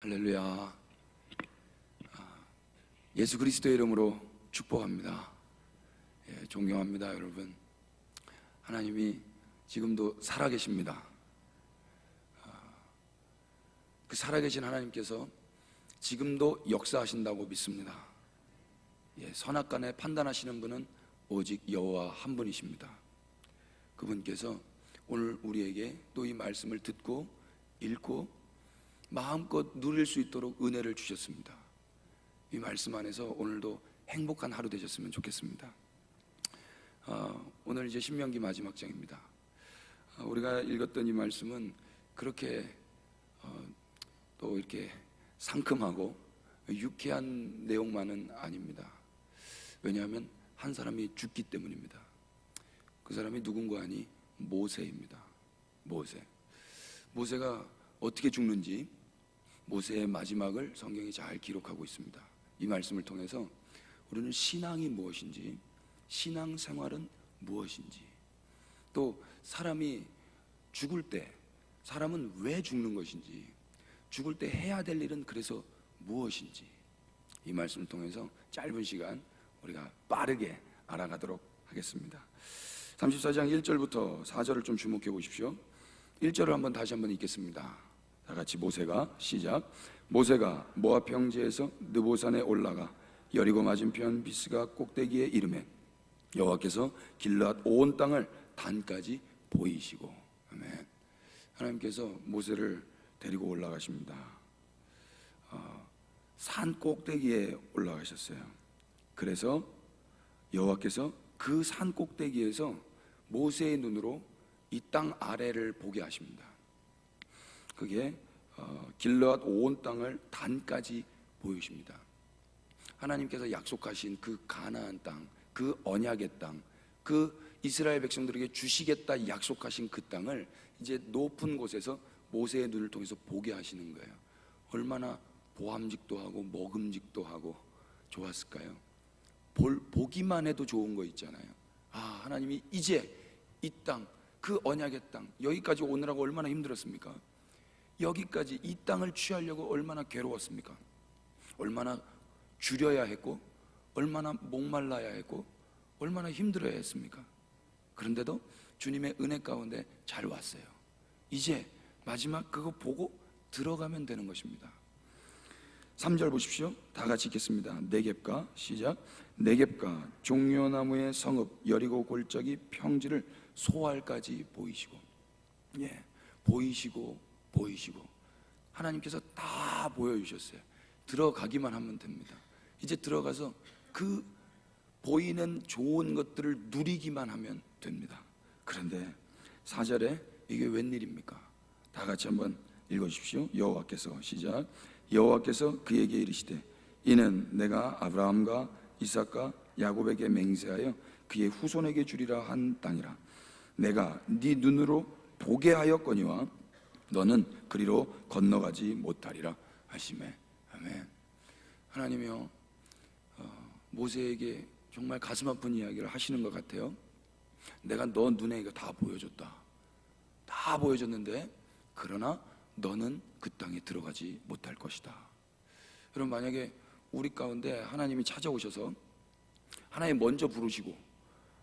할렐루야. 예수 그리스도의 이름으로 축복합니다. 존경합니다, 여러분. 하나님이 지금도 살아계십니다. 그 살아계신 하나님께서 지금도 역사하신다고 믿습니다. 선악간에 판단하시는 분은 오직 여호와 한 분이십니다. 그분께서 오늘 우리에게 또 이 말씀을 듣고 읽고 마음껏 누릴 수 있도록 은혜를 주셨습니다. 이 말씀 안에서 오늘도 행복한 하루 되셨으면 좋겠습니다. 오늘 이제 신명기 마지막 장입니다. 우리가 읽었던 이 말씀은 그렇게 또 이렇게 상큼하고 유쾌한 내용만은 아닙니다. 왜냐하면 한 사람이 죽기 때문입니다. 그 사람이 누군가 하니 모세입니다. 모세가 어떻게 죽는지 모세의 마지막을 성경이 잘 기록하고 있습니다. 이 말씀을 통해서 우리는 신앙이 무엇인지, 신앙생활은 무엇인지, 또 사람이 죽을 때 사람은 왜 죽는 것인지, 죽을 때 해야 될 일은 그래서 무엇인지, 이 말씀을 통해서 짧은 시간 우리가 빠르게 알아가도록 하겠습니다. 34장 1절부터 4절을 좀 주목해 보십시오. 1절을 다시 한번 읽겠습니다. 다 같이 모세가 시작. 모세가 모압 평지에서 느보산에 올라가 여리고 맞은편 비스가 꼭대기에 이르매 여호와께서 길르앗 온 땅을 단까지 보이시고. 아멘. 하나님께서 모세를 데리고 올라가십니다. 산 꼭대기에 올라가셨어요. 그래서 여호와께서 그 산 꼭대기에서 모세의 눈으로 이 땅 아래를 보게 하십니다. 그게 길르앗 온 땅을 단까지 보이십니다. 하나님께서 약속하신 그 가나안 땅, 그 언약의 땅, 그 이스라엘 백성들에게 주시겠다 약속하신 그 땅을 이제 높은 곳에서 모세의 눈을 통해서 보게 하시는 거예요. 얼마나 보암직도 하고 먹음직도 하고 좋았을까요? 보기만 해도 좋은 거 있잖아요. 하나님이 이제 이 땅, 그 언약의 땅, 여기까지 오느라고 얼마나 힘들었습니까? 여기까지 이 땅을 취하려고 얼마나 괴로웠습니까? 얼마나 줄여야 했고, 얼마나 목말라야 했고, 얼마나 힘들어야 했습니까? 그런데도 주님의 은혜 가운데 잘 왔어요. 이제 마지막 그거 보고 들어가면 되는 것입니다. 3절 보십시오. 다 같이 읽겠습니다. 네겝과 시작. 네겝과 종려나무의 성읍 여리고 골짜기 평지를 소알까지 보이시고. 보이시고 하나님께서 다 보여주셨어요. 들어가기만 하면 됩니다. 이제 들어가서 그 보이는 좋은 것들을 누리기만 하면 됩니다. 그런데 4절에 이게 웬일입니까? 다 같이 한번 읽어주십시오. 여호와께서 시작. 여호와께서 그에게 이르시되 이는 내가 아브라함과 이삭과 야곱에게 맹세하여 그의 후손에게 주리라 한 땅이라. 내가 네 눈으로 보게 하였거니와 너는 그리로 건너가지 못하리라 하시매. 아멘. 하나님이요, 모세에게 정말 가슴 아픈 이야기를 하시는 것 같아요. 내가 너 눈에 이거 다 보여줬다. 다 보여줬는데 그러나 너는 그 땅에 들어가지 못할 것이다. 여러분, 만약에 우리 가운데 하나님이 찾아오셔서 하나님 먼저 부르시고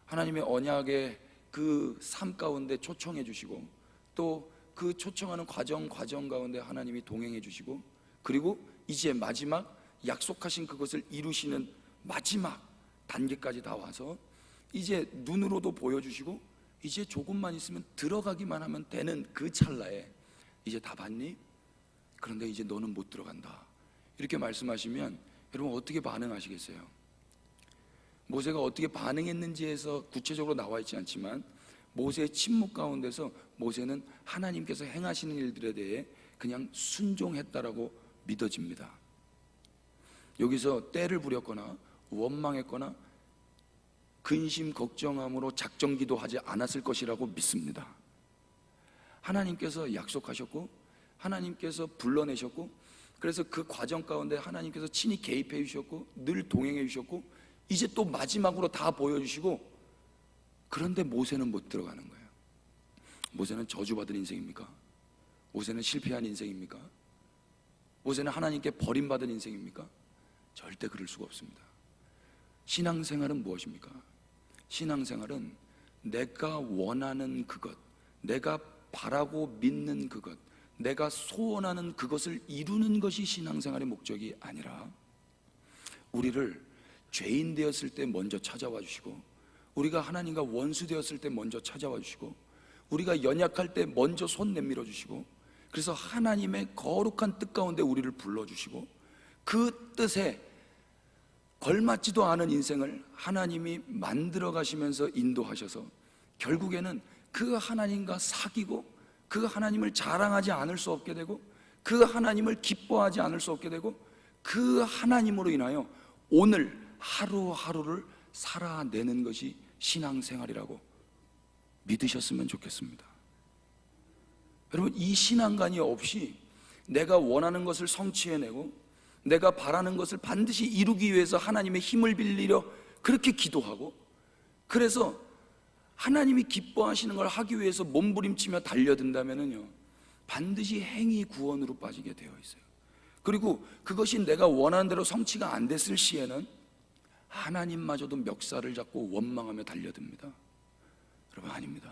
하나님의 언약의 그 삶 가운데 초청해 주시고 또 그 초청하는 과정 가운데 하나님이 동행해 주시고 그리고 이제 마지막 약속하신 그것을 이루시는 마지막 단계까지 다 와서 이제 눈으로도 보여주시고 이제 조금만 있으면 들어가기만 하면 되는 그 찰나에 이제 다 봤니? 그런데 이제 너는 못 들어간다. 이렇게 말씀하시면 여러분 어떻게 반응하시겠어요? 모세가 어떻게 반응했는지에서 구체적으로 나와 있지 않지만 모세의 침묵 가운데서 모세는 하나님께서 행하시는 일들에 대해 그냥 순종했다라고 믿어집니다. 여기서 때를 부렸거나 원망했거나 근심 걱정함으로 작정기도 하지 않았을 것이라고 믿습니다. 하나님께서 약속하셨고 하나님께서 불러내셨고 그래서 그 과정 가운데 하나님께서 친히 개입해 주셨고 늘 동행해 주셨고 이제 또 마지막으로 다 보여주시고 그런데 모세는 못 들어가는 거예요. 모세는 저주받은 인생입니까? 모세는 실패한 인생입니까? 모세는 하나님께 버림받은 인생입니까? 절대 그럴 수가 없습니다. 신앙생활은 무엇입니까? 신앙생활은 내가 원하는 그것, 내가 바라고 믿는 그것, 내가 소원하는 그것을 이루는 것이 신앙생활의 목적이 아니라 우리를 죄인 되었을 때 먼저 찾아와 주시고, 우리가 하나님과 원수 되었을 때 먼저 찾아와 주시고, 우리가 연약할 때 먼저 손 내밀어 주시고, 그래서 하나님의 거룩한 뜻 가운데 우리를 불러주시고, 그 뜻에 걸맞지도 않은 인생을 하나님이 만들어 가시면서 인도하셔서 결국에는 그 하나님과 사귀고, 그 하나님을 자랑하지 않을 수 없게 되고, 그 하나님을 기뻐하지 않을 수 없게 되고, 그 하나님으로 인하여 오늘 하루하루를 살아내는 것이 신앙생활이라고 믿으셨으면 좋겠습니다. 여러분, 이 신앙관이 없이 내가 원하는 것을 성취해내고 내가 바라는 것을 반드시 이루기 위해서 하나님의 힘을 빌리려 그렇게 기도하고, 그래서 하나님이 기뻐하시는 걸 하기 위해서 몸부림치며 달려든다면요, 반드시 행위 구원으로 빠지게 되어 있어요. 그리고 그것이 내가 원하는 대로 성취가 안 됐을 시에는 하나님마저도 멱살을 잡고 원망하며 달려듭니다. 여러분, 아닙니다.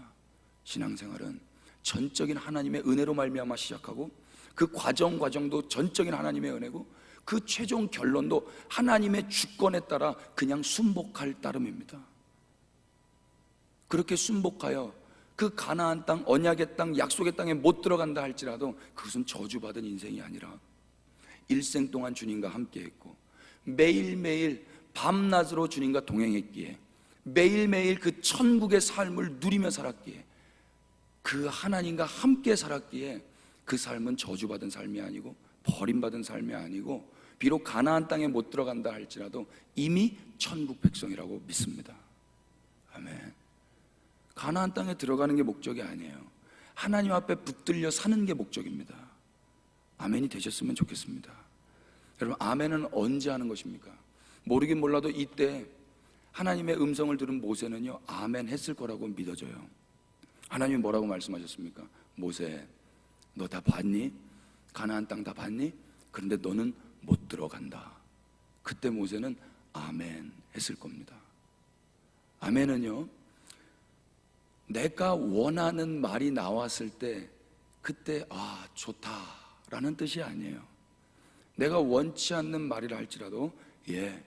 신앙생활은 전적인 하나님의 은혜로 말미암아 시작하고, 그 과정도 전적인 하나님의 은혜고, 그 최종 결론도 하나님의 주권에 따라 그냥 순복할 따름입니다. 그렇게 순복하여 그 가나안 땅, 언약의 땅, 약속의 땅에 못 들어간다 할지라도 그것은 저주받은 인생이 아니라 일생 동안 주님과 함께했고, 매일매일 밤낮으로 주님과 동행했기에, 매일매일 그 천국의 삶을 누리며 살았기에, 그 하나님과 함께 살았기에 그 삶은 저주받은 삶이 아니고 버림받은 삶이 아니고, 비록 가나안 땅에 못 들어간다 할지라도 이미 천국 백성이라고 믿습니다. 아멘. 가나안 땅에 들어가는 게 목적이 아니에요. 하나님 앞에 붙들려 사는 게 목적입니다. 아멘이 되셨으면 좋겠습니다. 여러분, 아멘은 언제 하는 것입니까? 모르긴 몰라도 이때 하나님의 음성을 들은 모세는요, 아멘 했을 거라고 믿어져요. 하나님이 뭐라고 말씀하셨습니까? 모세, 너 다 봤니? 가나안 땅 다 봤니? 그런데 너는 못 들어간다. 그때 모세는 아멘 했을 겁니다. 아멘은요, 내가 원하는 말이 나왔을 때 그때 아, 좋다라는 뜻이 아니에요. 내가 원치 않는 말이라 할지라도 예,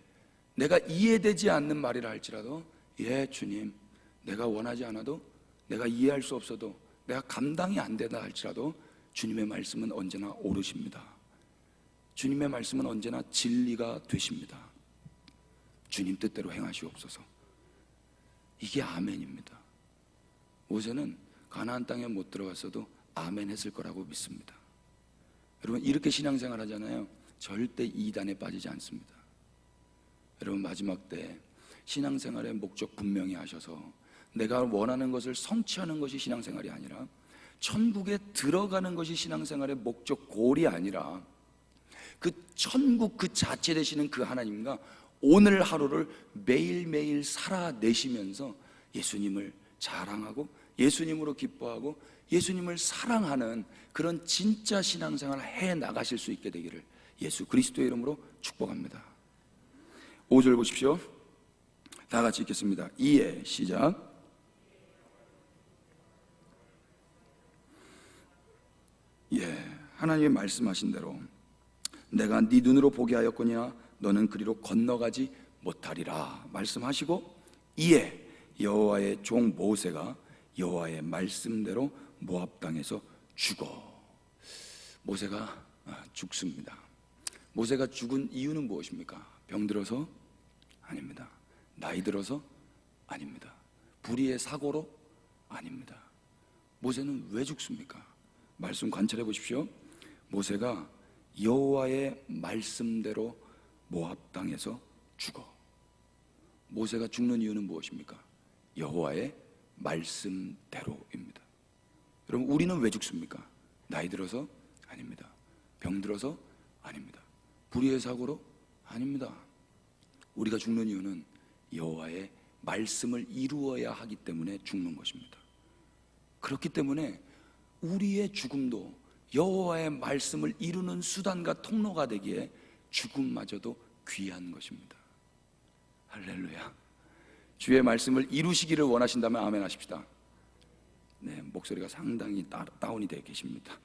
내가 이해되지 않는 말이라 할지라도 예, 주님, 내가 원하지 않아도, 내가 이해할 수 없어도, 내가 감당이 안 되다 할지라도 주님의 말씀은 언제나 옳으십니다. 주님의 말씀은 언제나 진리가 되십니다. 주님 뜻대로 행하시옵소서. 이게 아멘입니다. 모세는 가나안 땅에 못 들어갔어도 아멘 했을 거라고 믿습니다. 여러분, 이렇게 신앙생활 하잖아요. 절대 이단에 빠지지 않습니다. 여러분, 마지막 때 신앙생활의 목적 분명히 하셔서 내가 원하는 것을 성취하는 것이 신앙생활이 아니라 천국에 들어가는 것이 신앙생활의 목적 골이 아니라 그 천국 그 자체 되시는 그 하나님과 오늘 하루를 매일매일 살아내시면서 예수님을 자랑하고 예수님으로 기뻐하고 예수님을 사랑하는 그런 진짜 신앙생활을 해 나가실 수 있게 되기를 예수 그리스도의 이름으로 축복합니다. 5절 보십시오. 다 같이 읽겠습니다. 이에 시작. 예, 하나님이 말씀하신 대로 내가 네 눈으로 보게 하였거니와 너는 그리로 건너가지 못하리라 말씀하시고, 이에 여호와의 종 모세가 여호와의 말씀대로 모압 땅에서 죽어. 모세가 죽습니다. 모세가 죽은 이유는 무엇입니까? 병들어서? 아닙니다. 나이 들어서? 아닙니다. 불의의 사고로? 아닙니다. 모세는 왜 죽습니까? 말씀 관찰해 보십시오. 모세가 여호와의 말씀대로 모압 땅에서 죽어. 모세가 죽는 이유는 무엇입니까? 여호와의 말씀대로입니다. 여러분, 우리는 왜 죽습니까? 나이 들어서? 아닙니다. 병 들어서? 아닙니다. 불의의 사고로? 아닙니다. 우리가 죽는 이유는 여호와의 말씀을 이루어야 하기 때문에 죽는 것입니다. 그렇기 때문에 우리의 죽음도 여호와의 말씀을 이루는 수단과 통로가 되기에 죽음마저도 귀한 것입니다. 할렐루야. 주의 말씀을 이루시기를 원하신다면 아멘 하십시다. 네, 목소리가 상당히 다운이 되어 계십니다.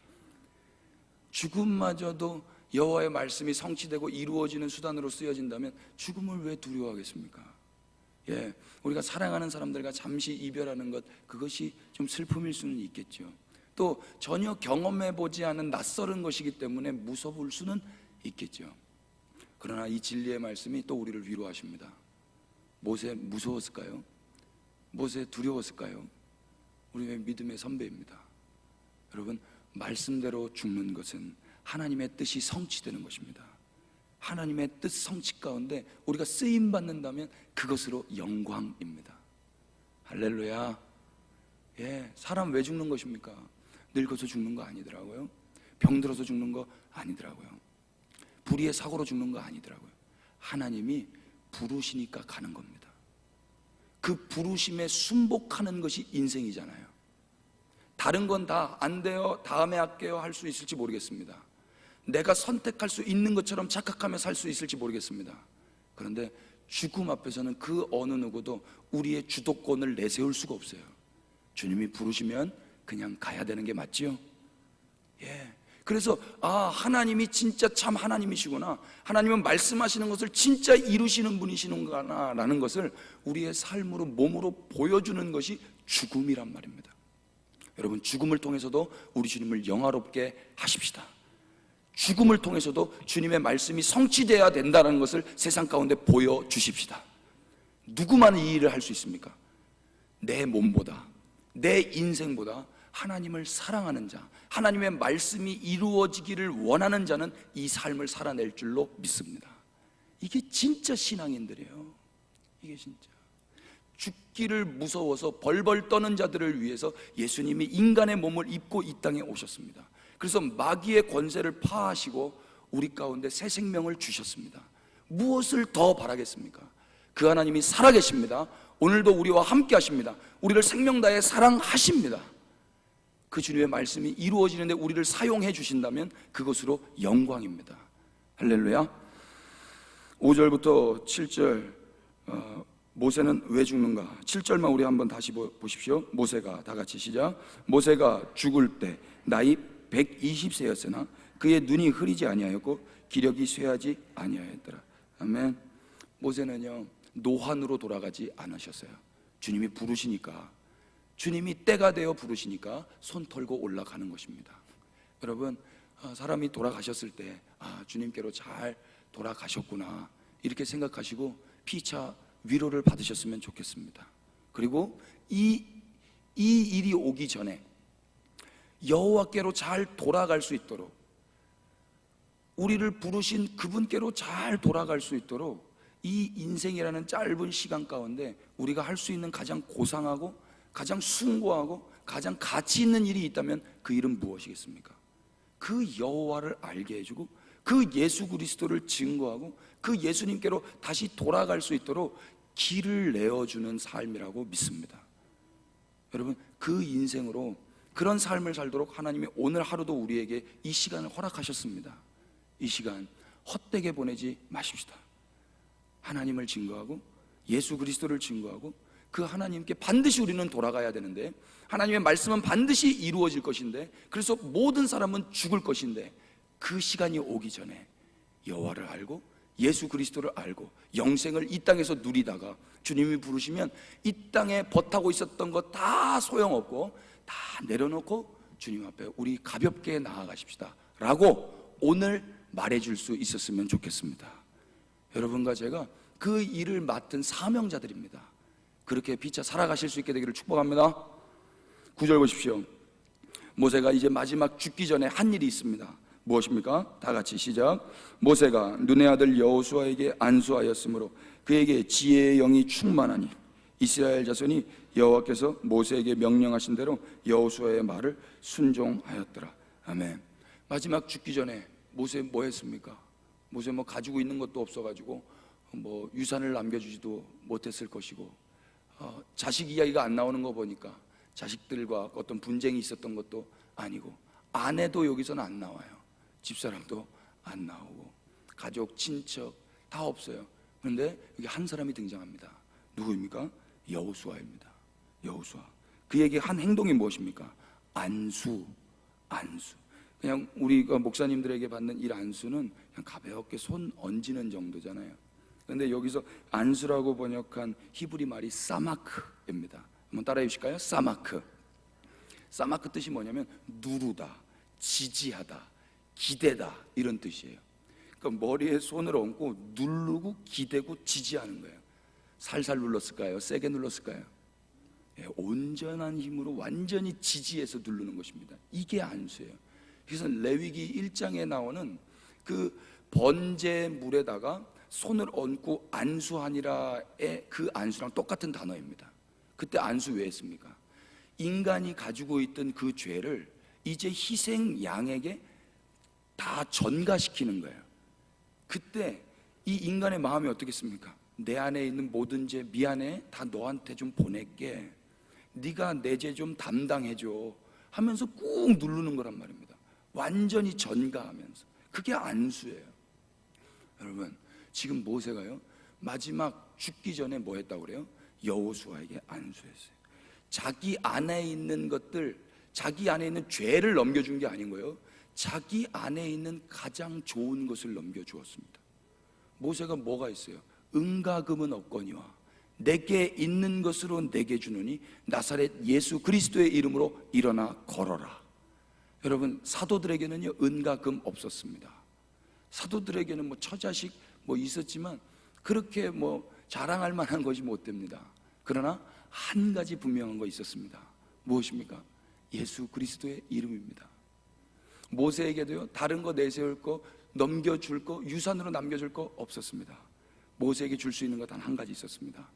죽음마저도 여호와의 말씀이 성취되고 이루어지는 수단으로 쓰여진다면 죽음을 왜 두려워하겠습니까? 예, 우리가 사랑하는 사람들과 잠시 이별하는 것, 그것이 좀 슬픔일 수는 있겠죠. 또 전혀 경험해보지 않은 낯설은 것이기 때문에 무서울 수는 있겠죠. 그러나 이 진리의 말씀이 또 우리를 위로하십니다. 모세 무서웠을까요? 모세 두려웠을까요? 우리의 믿음의 선배입니다. 여러분, 말씀대로 죽는 것은 하나님의 뜻이 성취되는 것입니다. 하나님의 뜻 성취 가운데 우리가 쓰임 받는다면 그것으로 영광입니다. 할렐루야. 예, 사람 왜 죽는 것입니까? 늙어서 죽는 거 아니더라고요. 병들어서 죽는 거 아니더라고요. 불의의 사고로 죽는 거 아니더라고요. 하나님이 부르시니까 가는 겁니다. 그 부르심에 순복하는 것이 인생이잖아요. 다른 건 다 안 돼요, 다음에 할게요 할 수 있을지 모르겠습니다. 내가 선택할 수 있는 것처럼 착각하며 살 수 있을지 모르겠습니다. 그런데 죽음 앞에서는 그 어느 누구도 우리의 주도권을 내세울 수가 없어요. 주님이 부르시면 그냥 가야 되는 게 맞지요? 예. 그래서 하나님이 진짜 참 하나님이시구나, 하나님은 말씀하시는 것을 진짜 이루시는 분이시는구나 라는 것을 우리의 삶으로 몸으로 보여주는 것이 죽음이란 말입니다. 여러분, 죽음을 통해서도 우리 주님을 영화롭게 하십시다. 죽음을 통해서도 주님의 말씀이 성취되어야 된다는 것을 세상 가운데 보여주십시다. 누구만 이 일을 할 수 있습니까? 내 몸보다, 내 인생보다 하나님을 사랑하는 자, 하나님의 말씀이 이루어지기를 원하는 자는 이 삶을 살아낼 줄로 믿습니다. 이게 진짜 신앙인들이에요. 이게 진짜 죽기를 무서워서 벌벌 떠는 자들을 위해서 예수님이 인간의 몸을 입고 이 땅에 오셨습니다. 그래서 마귀의 권세를 파하시고 우리 가운데 새 생명을 주셨습니다. 무엇을 더 바라겠습니까? 그 하나님이 살아계십니다. 오늘도 우리와 함께 하십니다. 우리를 생명 다해 사랑하십니다. 그 주님의 말씀이 이루어지는데 우리를 사용해 주신다면 그것으로 영광입니다. 할렐루야. 5절부터 7절, 모세는 왜 죽는가? 7절만 우리 한번 다시 보십시오. 모세가, 다 같이 시작. 모세가 죽을 때 나이 120세였으나 그의 눈이 흐리지 아니하였고 기력이 쇠하지 아니하였더라. 아멘. 모세는요, 노환으로 돌아가지 않으셨어요. 주님이 부르시니까, 주님이 때가 되어 부르시니까 손 털고 올라가는 것입니다. 여러분, 사람이 돌아가셨을 때 주님께로 잘 돌아가셨구나 이렇게 생각하시고 피차 위로를 받으셨으면 좋겠습니다. 그리고 이 일이 오기 전에 여호와께로 잘 돌아갈 수 있도록, 우리를 부르신 그분께로 잘 돌아갈 수 있도록 이 인생이라는 짧은 시간 가운데 우리가 할 수 있는 가장 고상하고 가장 숭고하고 가장 가치 있는 일이 있다면 그 일은 무엇이겠습니까? 그 여호와를 알게 해주고 그 예수 그리스도를 증거하고 그 예수님께로 다시 돌아갈 수 있도록 길을 내어주는 삶이라고 믿습니다. 여러분, 그 인생으로 그런 삶을 살도록 하나님이 오늘 하루도 우리에게 이 시간을 허락하셨습니다. 이 시간 헛되게 보내지 마십시다. 하나님을 증거하고 예수 그리스도를 증거하고 그 하나님께 반드시 우리는 돌아가야 되는데, 하나님의 말씀은 반드시 이루어질 것인데, 그래서 모든 사람은 죽을 것인데, 그 시간이 오기 전에 여호와를 알고 예수 그리스도를 알고 영생을 이 땅에서 누리다가 주님이 부르시면 이 땅에 버타고 있었던 거 다 소용없고 다 내려놓고 주님 앞에 우리 가볍게 나아가십시다 라고 오늘 말해줄 수 있었으면 좋겠습니다. 여러분과 제가 그 일을 맡은 사명자들입니다. 그렇게 피차 살아가실 수 있게 되기를 축복합니다. 9절 보십시오. 모세가 이제 마지막 죽기 전에 한 일이 있습니다. 무엇입니까? 다 같이 시작. 모세가 눈의 아들 여호수아에게 안수하였으므로 그에게 지혜의 영이 충만하니 이스라엘 자손이 여호와께서 모세에게 명령하신 대로 여호수아의 말을 순종하였더라. 아멘. 마지막 죽기 전에 모세 뭐 했습니까? 모세 뭐 가지고 있는 것도 없어가지고 뭐 유산을 남겨주지도 못했을 것이고, 자식 이야기가 안 나오는 거 보니까 자식들과 어떤 분쟁이 있었던 것도 아니고 아내도 여기서는 안 나와요. 집사람도 안 나오고 가족, 친척 다 없어요. 그런데 여기 한 사람이 등장합니다. 누구입니까? 여호수아입니다. 여호수아. 그에게 한 행동이 무엇입니까? 안수. 그냥 우리가 목사님들에게 받는 이 안수는 그냥 가볍게 손 얹는 정도잖아요. 그런데 여기서 안수라고 번역한 히브리 말이 사마크입니다. 한번 따라해 주실까요? 사마크 뜻이 뭐냐면 누르다, 지지하다, 기대다, 이런 뜻이에요. 그러니까 머리에 손을 얹고 누르고 기대고 지지하는 거예요. 살살 눌렀을까요? 세게 눌렀을까요? 예, 온전한 힘으로 완전히 지지해서 누르는 것입니다. 이게 안수예요. 그래서 레위기 1장에 나오는 그 번제물에다가 손을 얹고 안수하니라의 그 안수랑 똑같은 단어입니다. 그때 안수 왜 했습니까? 인간이 가지고 있던 그 죄를 이제 희생 양에게 다 전가시키는 거예요. 그때 이 인간의 마음이 어떻겠습니까? 내 안에 있는 모든 죄 미안해, 다 너한테 좀 보낼게, 네가 내 죄 좀 담당해줘 하면서 꾹 누르는 거란 말입니다. 완전히 전가하면서. 그게 안수예요. 여러분, 지금 모세가요 마지막 죽기 전에 뭐 했다고 그래요? 여호수아에게 안수했어요. 자기 안에 있는 것들, 자기 안에 있는 죄를 넘겨준 게 아닌 거예요. 자기 안에 있는 가장 좋은 것을 넘겨주었습니다. 모세가 뭐가 있어요? 은과 금은 없거니와 내게 있는 것으로 내게 주노니 나사렛 예수 그리스도의 이름으로 일어나 걸어라. 여러분, 사도들에게는요 은과 금 없었습니다. 사도들에게는 뭐 처자식 뭐 있었지만 그렇게 뭐 자랑할 만한 것이 못 됩니다. 그러나 한 가지 분명한 거 있었습니다. 무엇입니까? 예수 그리스도의 이름입니다. 모세에게도요 다른 거 내세울 거, 넘겨줄 거, 유산으로 남겨줄 거 없었습니다. 모세에게 줄 수 있는 것 단 한 가지 있었습니다.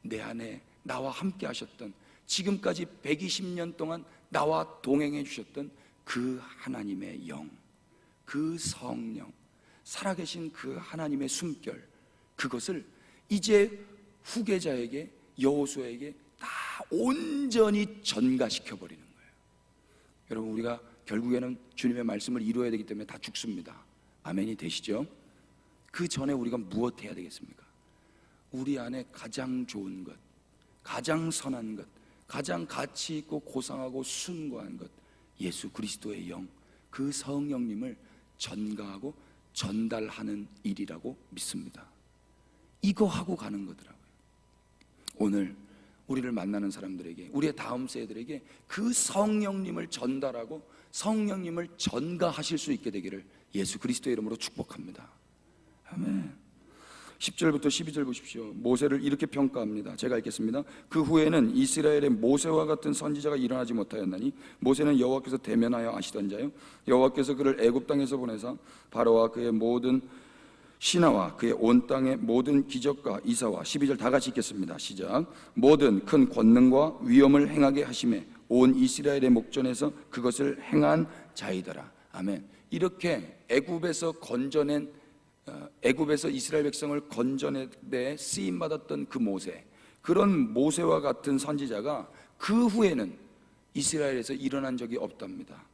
내 안에 나와 함께 하셨던, 지금까지 120년 동안 나와 동행해 주셨던 그 하나님의 영, 그 성령, 살아계신 그 하나님의 숨결, 그것을 이제 후계자에게, 여호수아에게 다 온전히 전가시켜버리는 거예요. 여러분, 우리가 결국에는 주님의 말씀을 이루어야 되기 때문에 다 죽습니다. 아멘이 되시죠? 그 전에 우리가 무엇 해야 되겠습니까? 우리 안에 가장 좋은 것, 가장 선한 것, 가장 가치 있고 고상하고 숭고한 것, 예수 그리스도의 영, 그 성령님을 전가하고 전달하는 일이라고 믿습니다. 이거 하고 가는 거더라고요. 오늘 우리를 만나는 사람들에게, 우리의 다음 세대들에게 그 성령님을 전달하고 성령님을 전가하실 수 있게 되기를 예수 그리스도의 이름으로 축복합니다. 아멘. 10절부터 12절 보십시오. 모세를 이렇게 평가합니다. 제가 읽겠습니다. 그 후에는 이스라엘의 모세와 같은 선지자가 일어나지 못하였나니 모세는 여호와께서 대면하여 아시던 자요 여호와께서 그를 애굽 땅에서 보내사 바로와 그의 모든 신하와 그의 온 땅의 모든 기적과 이사와 12절 다 같이 읽겠습니다. 시작. 모든 큰 권능과 위엄을 행하게 하심에 온 이스라엘의 목전에서 그것을 행한 자이더라. 아멘. 이렇게 애굽에서 이스라엘 백성을 건져내되 쓰임 받았던 그 모세, 그런 모세와 같은 선지자가 그 후에는 이스라엘에서 일어난 적이 없답니다.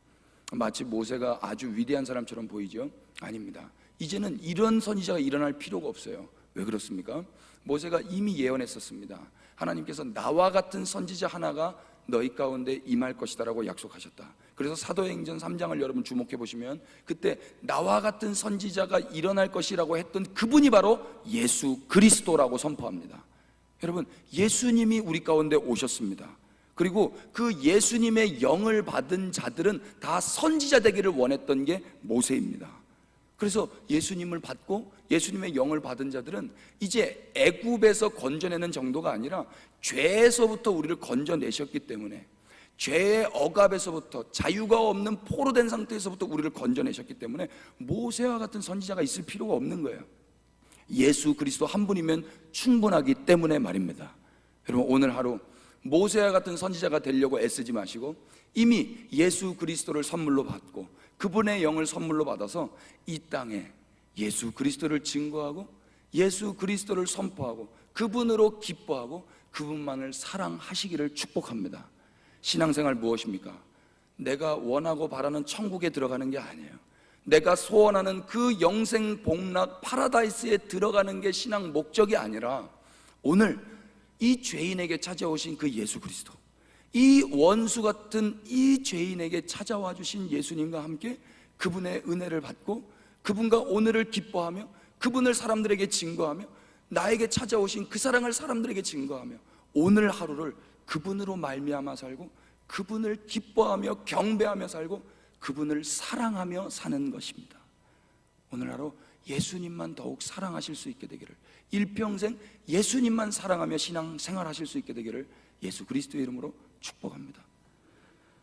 마치 모세가 아주 위대한 사람처럼 보이죠? 아닙니다. 이제는 이런 선지자가 일어날 필요가 없어요. 왜 그렇습니까? 모세가 이미 예언했었습니다. 하나님께서 나와 같은 선지자 하나가 너희 가운데 임할 것이다 라고 약속하셨다. 그래서 사도행전 3장을 여러분 주목해 보시면 그때 나와 같은 선지자가 일어날 것이라고 했던 그분이 바로 예수 그리스도라고 선포합니다. 여러분, 예수님이 우리 가운데 오셨습니다. 그리고 그 예수님의 영을 받은 자들은 다 선지자 되기를 원했던 게 모세입니다. 그래서 예수님을 받고 예수님의 영을 받은 자들은 이제 애굽에서 건져내는 정도가 아니라 죄에서부터 우리를 건져내셨기 때문에, 죄의 억압에서부터, 자유가 없는 포로된 상태에서부터 우리를 건져내셨기 때문에 모세와 같은 선지자가 있을 필요가 없는 거예요. 예수 그리스도 한 분이면 충분하기 때문에 말입니다. 여러분, 오늘 하루 모세와 같은 선지자가 되려고 애쓰지 마시고 이미 예수 그리스도를 선물로 받고 그분의 영을 선물로 받아서 이 땅에 예수 그리스도를 증거하고 예수 그리스도를 선포하고 그분으로 기뻐하고 그분만을 사랑하시기를 축복합니다. 신앙생활 무엇입니까? 내가 원하고 바라는 천국에 들어가는 게 아니에요. 내가 소원하는 그 영생 복락 파라다이스에 들어가는 게 신앙 목적이 아니라 오늘 이 죄인에게 찾아오신 그 예수 그리스도, 이 원수 같은 이 죄인에게 찾아와 주신 예수님과 함께 그분의 은혜를 받고 그분과 오늘을 기뻐하며 그분을 사람들에게 증거하며 나에게 찾아오신 그 사랑을 사람들에게 증거하며 오늘 하루를 그분으로 말미암아 살고 그분을 기뻐하며 경배하며 살고 그분을 사랑하며 사는 것입니다. 오늘 하루 예수님만 더욱 사랑하실 수 있게 되기를, 일평생 예수님만 사랑하며 신앙 생활하실 수 있게 되기를 예수 그리스도의 이름으로 축복합니다.